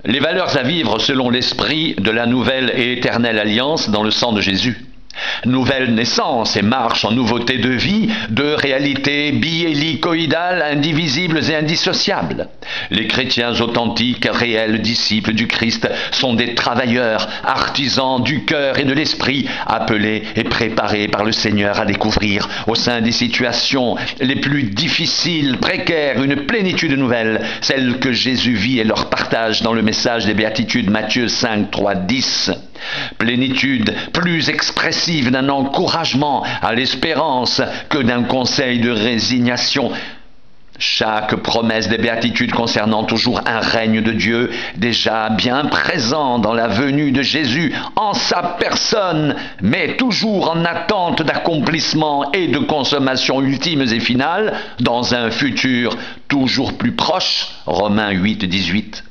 Les valeurs à vivre selon l'esprit de la nouvelle et éternelle alliance dans le sang de Jésus. Nouvelle naissance et marche en nouveauté de vie, de réalités bihélicoïdales, indivisibles et indissociables. Les chrétiens authentiques, réels disciples du Christ sont des travailleurs, artisans du cœur et de l'esprit, appelés et préparés par le Seigneur à découvrir, au sein des situations les plus difficiles, précaires, une plénitude nouvelle, celle que Jésus vit et leur partage dans le message des Béatitudes Matthieu 5, 3, 10. Plénitude plus expressive d'un encouragement à l'espérance que d'un conseil de résignation. Chaque promesse des béatitudes concernant toujours un règne de Dieu déjà bien présent dans la venue de Jésus en sa personne, mais toujours en attente d'accomplissement et de consommation ultimes et finales dans un futur toujours plus proche. Romains 8, 18.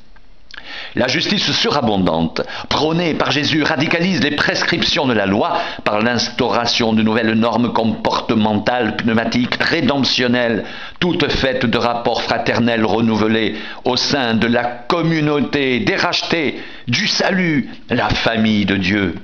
La justice surabondante, prônée par Jésus, radicalise les prescriptions de la loi par l'instauration de nouvelles normes comportementales, pneumatiques, rédemptionnelles, toutes faites de rapports fraternels renouvelés au sein de la communauté des rachetés, du salut, la famille de Dieu.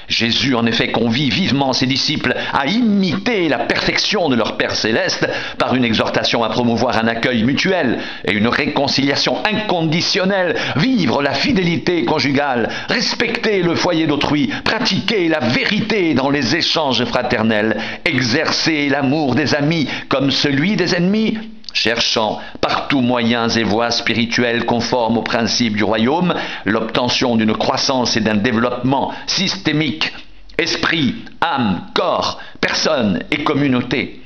Jésus, en effet, convie vivement ses disciples à imiter la perfection de leur Père céleste par une exhortation à promouvoir un accueil mutuel et une réconciliation inconditionnelle, vivre la fidélité conjugale, respecter le foyer d'autrui, pratiquer la vérité dans les échanges fraternels, exercer l'amour des amis comme celui des ennemis, cherchant par tous moyens et voies spirituelles conformes aux principes du royaume, l'obtention d'une croissance et d'un développement systémique, esprit, âme, corps, personne et communauté.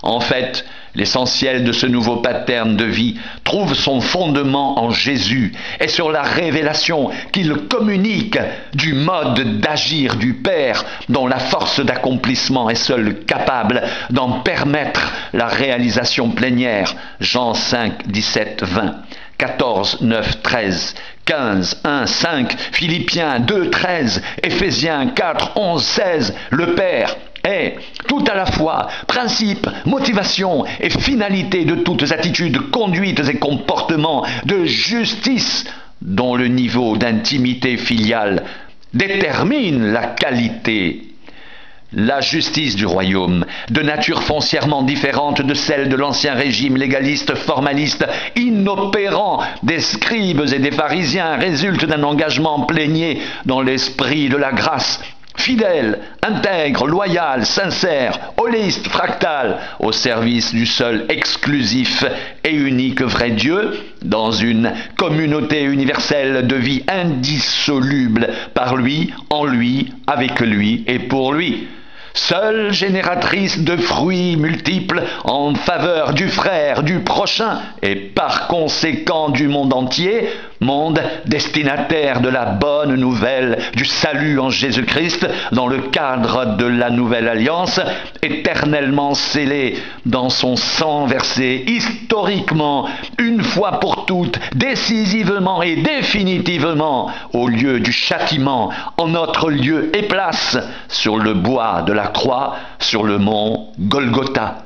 En fait, l'essentiel de ce nouveau pattern de vie trouve son fondement en Jésus et sur la révélation qu'il communique du mode d'agir du Père dont la force d'accomplissement est seule capable d'en permettre la réalisation plénière. Jean 5, 17, 20. 14, 9, 13, 15, 1, 5, Philippiens 2, 13, Éphésiens 4, 11, 16, le Père est tout à la fois principe, motivation et finalité de toutes attitudes, conduites et comportements de justice dont le niveau d'intimité filiale détermine la qualité. La justice du royaume, de nature foncièrement différente de celle de l'ancien régime légaliste, formaliste, inopérant des scribes et des pharisiens, résulte d'un engagement plénier dans l'esprit de la grâce, fidèle, intègre, loyal, sincère, holiste, fractal, au service du seul exclusif et unique vrai Dieu, dans une communauté universelle de vie indissoluble par lui, en lui, avec lui et pour lui. Seule génératrice de fruits multiples en faveur du frère, du prochain et par conséquent du monde entier, monde destinataire de la bonne nouvelle du salut en Jésus-Christ dans le cadre de la nouvelle alliance, éternellement scellée dans son sang versé historiquement, une fois pour toutes, décisivement et définitivement au lieu du châtiment, en notre lieu et place, sur le bois de la croix, sur le mont Golgotha.